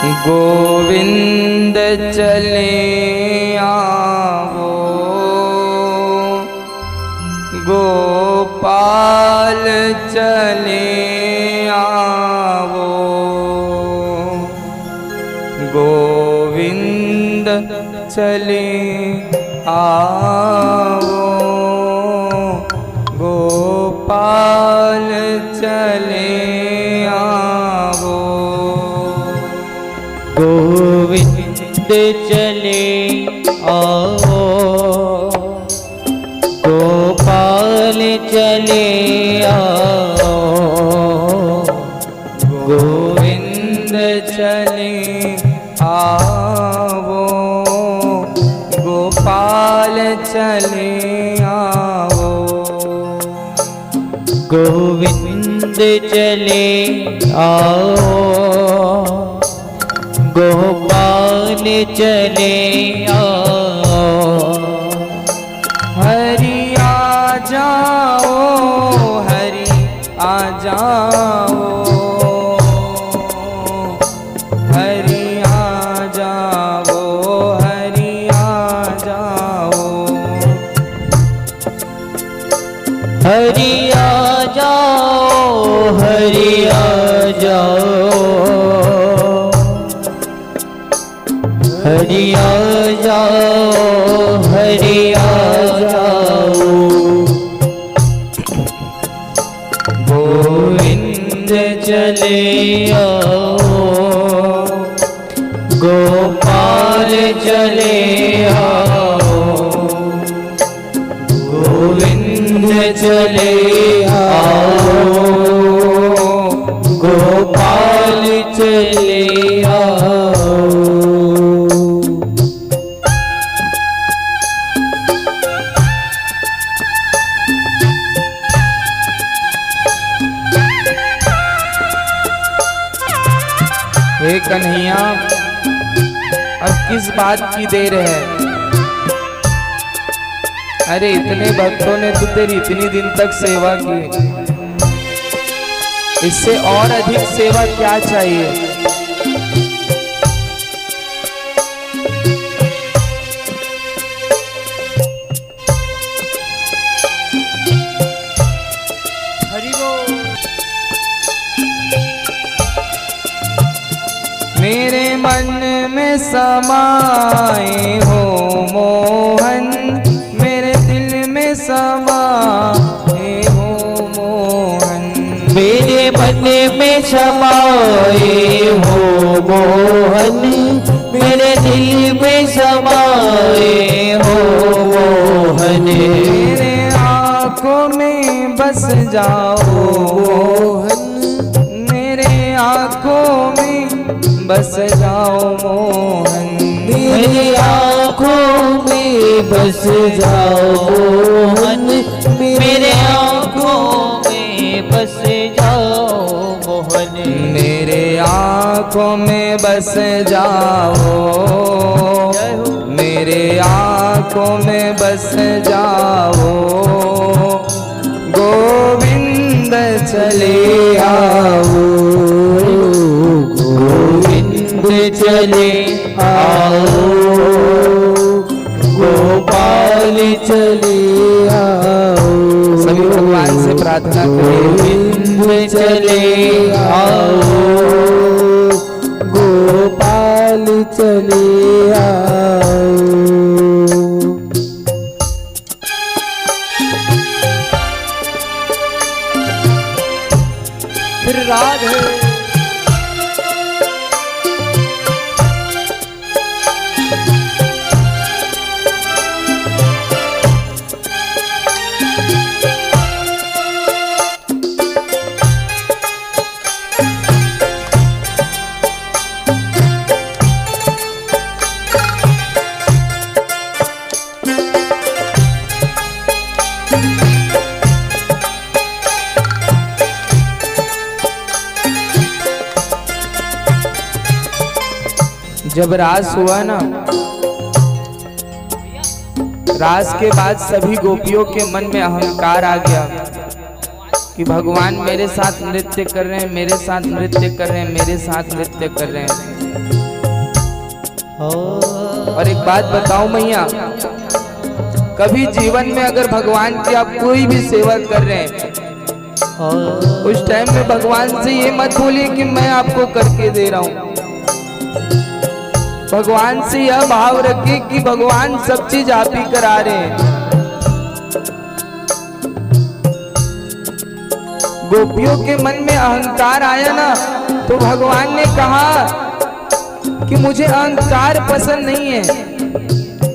गोविंद चले आवो, गोपाल चले आवो, गोविंद चले आवो, गोपाल चले आवो। गोविंद चले आओ, गोपाल चले आओ, गोविंद चले आवो, गोपाल चले आवो। गोविंद चले आओ, गोपाल चले आओ, हरि आ जाओ, हरि आ जाओ, हरि आ जाओ, हरि आ जाओ, हरि आ जाओ, हरि आ जाओ, हरि आ जाओ, हरि आ जाओ। गोविंद चले आओ, गोपाल चले आओ, गोविंद चले आओ, गोपाल चले आओ। हे कन्हैया, अब किस बात की देर है? अरे इतने भक्तों ने तो तेरी इतनी दिन तक सेवा की, इससे और अधिक सेवा क्या चाहिए? हरि बोल। मेरे मन में समाए हो मोहन, मेरे दिल में समाए हो मोहन, मेरे मन में समाए हो मोहन, मेरे दिल में समाए हो मोहन, मेरे आँखों में बस जाओ मोहन, मेरे आँखों में बस जाओ मोहन, मेरी आँखों में बस जाओ मोहन, मेरे आँखों में बस जाओ मोहन, मेरे आँखों में बस जाओ, मेरे आँखों में बस जाओ, गोविंद चले आओ, गोविंद चले आओ, गोपाल चले आओ। सभी भगवान से प्रार्थना करें, गोविंद चले आओ, गोपाल चले आओ। फिर राधे जब रास हुआ ना, रास के बाद सभी गोपियों के मन में अहंकार आ गया कि भगवान मेरे साथ नृत्य कर रहे हैं, मेरे साथ नृत्य कर रहे हैं, मेरे साथ नृत्य कर रहे हैं। और एक बात बताओ मैया, कभी जीवन में अगर भगवान की आप कोई भी सेवा कर रहे हैं, उस टाइम में भगवान से ये मत बोलिए कि मैं आपको करके दे रहा हूं। भगवान से यह भाव रखिए कि भगवान सब चीज आप ही करा रहे हैं। गोपियों के मन में अहंकार आया ना, तो भगवान ने कहा कि मुझे अहंकार पसंद नहीं है।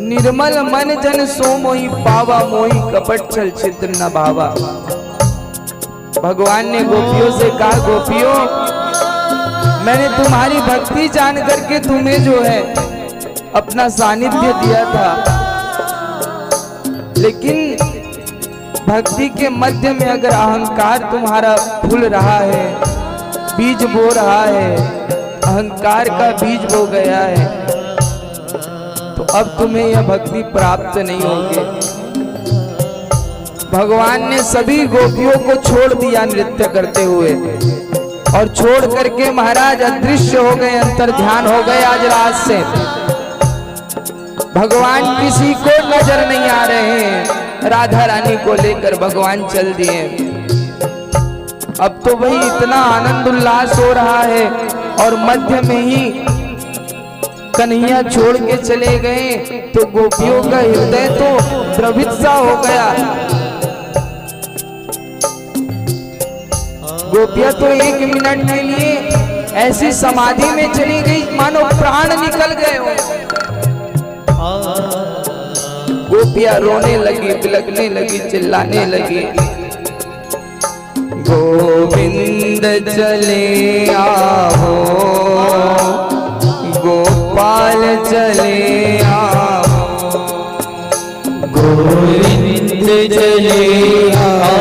निर्मल मन जन सो मोहि पावा, मोहि कपट छल छिद्र न भावा। भगवान ने गोपियों से कहा, गोपियों मैंने तुम्हारी भक्ति जान करके तुम्हें जो है अपना सानिध्य दिया था, लेकिन भक्ति के मध्य में अगर अहंकार तुम्हारा फूल रहा है, बीज बो रहा है, अहंकार का बीज बो गया है, तो अब तुम्हें यह भक्ति प्राप्त नहीं होगी। भगवान ने सभी गोपियों को छोड़ दिया नृत्य करते हुए, और छोड़ करके महाराज अदृश्य हो गए, अंतर ध्यान हो गए। आज रात से भगवान किसी को नजर नहीं आ रहे हैं। राधा रानी को लेकर भगवान चल दिए। अब तो वही इतना आनंद उल्लास हो रहा है, और मध्य में ही कन्हैया छोड़ के चले गए, तो गोपियों का हृदय तो द्रवित सा हो गया। गोपियां तो एक मिनट के लिए ऐसी समाधि में चली गई मानो प्राण निकल गए हो। गोपियां रोने लगी, बिलखने लगी, चिल्लाने लगी। गोविंद चले आओ, गोपाल चले आओ, गोविंद चले आओ,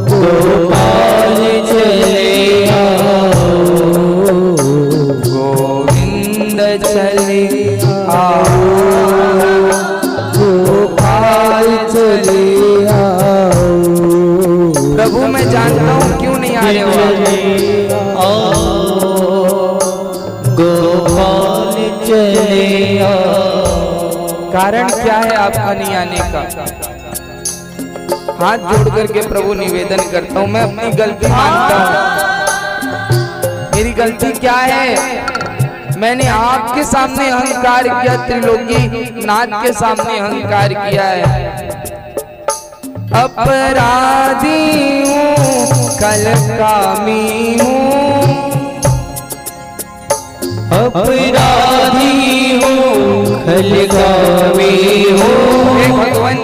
गोपाल चले आओ, गोविंद चले आओ, गोपाल चले आओ। प्रभु मैं जानता हूँ क्यों नहीं आ रहे हो गोपाल चले आओ। कारण क्या है आपका नहीं आने का? हाथ जोड़ करके प्रभु निवेदन करता हूँ, मैं अपनी गलती मानता हूँ। मेरी गलती क्या है? मैंने आपके सामने अहंकार किया, त्रिलोकी नाथ के सामने अहंकार किया है। अपराधी हूँ, कलकामी हूँ, अपराधी हूँ, खलकामी हूँ। भगवान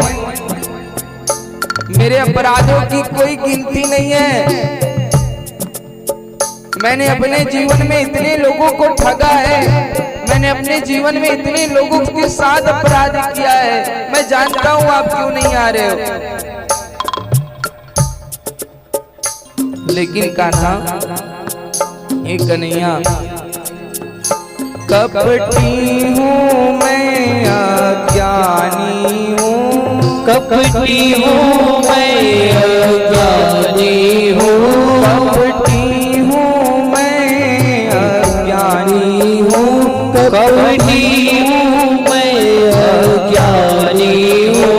मेरे अपराधों की कोई गिनती नहीं है। मैंने अपने जीवन में इतने लोगों को ठगा है, मैंने अपने जीवन में इतने लोगों के साथ अपराध किया है। मैं जानता हूँ आप क्यों नहीं आ रहे हो, लेकिन कान्हा ये कन्हैया, कपटी हूँ मैं, अज्ञानी हूँ, कपटी हूँ मैं, अज्ञानी हूँ, कपटी हूँ मैं, अज्ञानी हूँ, कपटी हूँ मैं, अज्ञानी हूँ।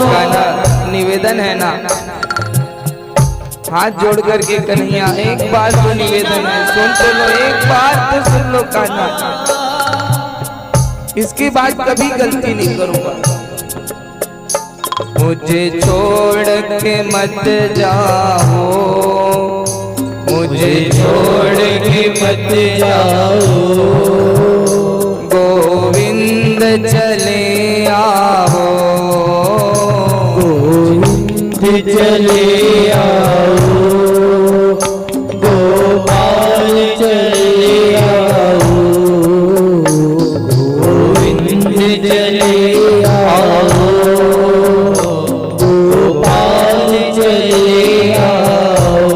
गाना निवेदन है ना, हाथ जोड़ करके कन्हैया एक बार तो निवेदन है, सुन तो लो, एक बार तो सुन लो कान्हा। इसके बाद कभी गलती नहीं करूंगा। मुझे छोड़ के मत जाओ, मुझे छोड़ के मत जाओ, गोविंद चले आओ, गोविंद चले आओ, गोपाल चले आओ, गोविंद चले आओ, गोपाल चले आओ।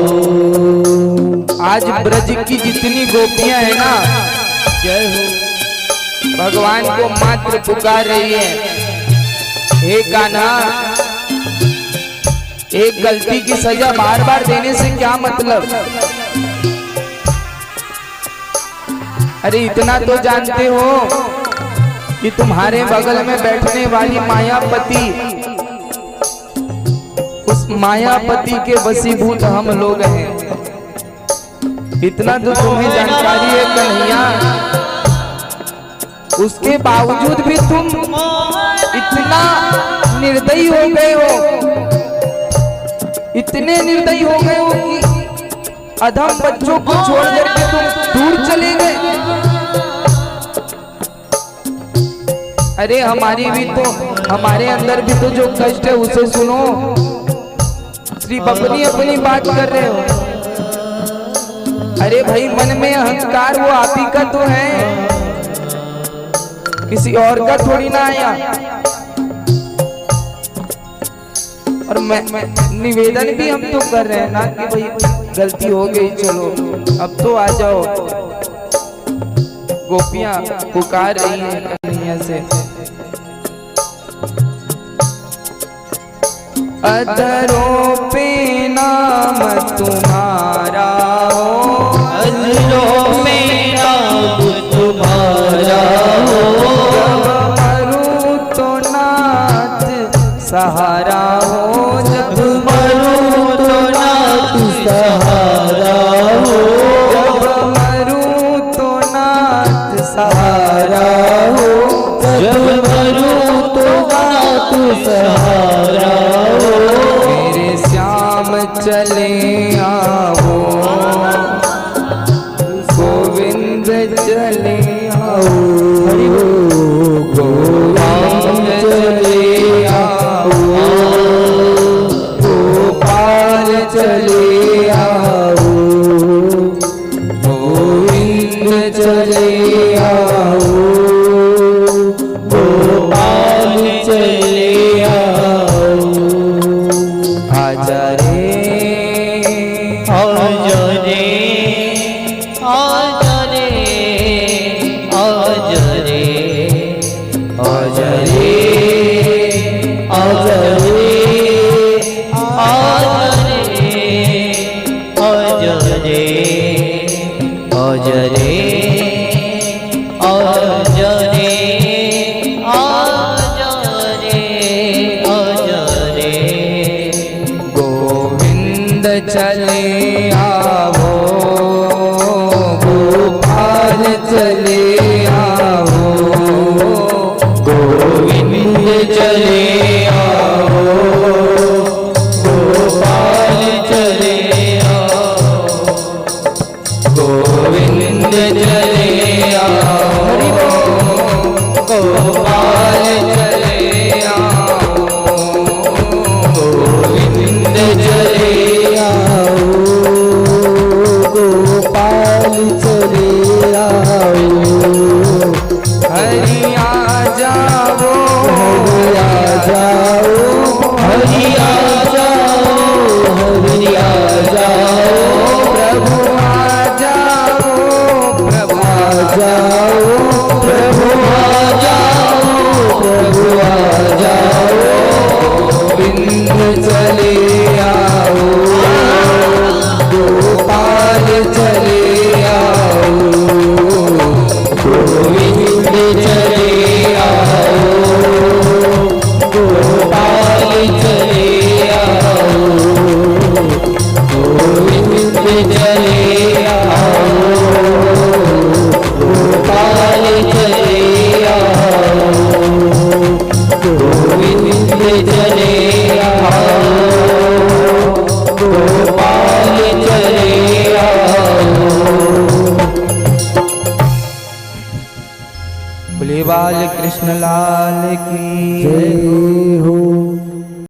आज ब्रज की जितनी गोपियां हैं ना, जय हो, भगवान को मात्र पुकार रही है। हे कान्हा, एक गलती की सजा बार बार देने से क्या मतलब? अरे इतना तो जानते हो कि तुम्हारे बगल में बैठने वाली मायापति, उस मायापति के वशीभूत हम लोग हैं। इतना तो तुम्हें जानकारी है कन्हैया, उसके बावजूद भी तुम इतना निर्दयी हो गए हो, इतने निर्दयी हो गए हो कि अधम बच्चों को छोड़ करके तुम दूर चले गए। अरे हमारी भी तो, हमारे अंदर भी तो जो कष्ट है उसे सुनो। सिर्फ अपनी बात कर रहे हो। अरे भाई मन में अहंकार वो आप ही का तो है, किसी और का थोड़ी ना आया। और मैं निवेदन भी हम तो कर रहे हैं ना कि भाई गलती हो गई, चलो अब तो आ जाओ। गोपियां पुकार रही हैं कन्हैया से। अधरों पे नाम तुम्हारा हो, अधरों में नाम तुम्हारा हो, जब मरूं तो नाथ सहारा हो, जब मरूं तो नाथ सहारा हो, जब मरूं तो नाथ सहारा हो, जब मरूं तो नाथ सहारा हो। मेरे श्याम चले आओ, गोविंद चले आओ, गोविंद चले आओ, गोपाल चले आओ, गोविंद चले आओ, गोपाल चले आओ। आजा रे आजा रे आजा रे आजा रे आजा रे आजा रे आजा रे आजा रे आजा रे आजा रे आजा रे आजा रे। गोविंद चले आओ, गोपाल चले आओ, गोविंद चले आओ, गोपाल चले आओ, गोविंद चले आओ, गोपाल चले आओ, गोविंद चले आओ, गोपाल चले आओ। हरि आ जाओ, हरि आ जाओ, हरि आ जाओ, हरि आ जाओ, प्रभु आ जाओ, प्रभु आ जाओ, प्रभु आ जाओ, प्रभु आ जाओ। गोविंद चले आओ, गोपाल चले आओ, गोविंद चले आओ, गोपाल चले आओ, गोविंद चले आओ, गोपाल चले आओ, गोविंद चले आओ, गोपाल चले आओ। बोले बाल कृष्ण लाल की जय हो।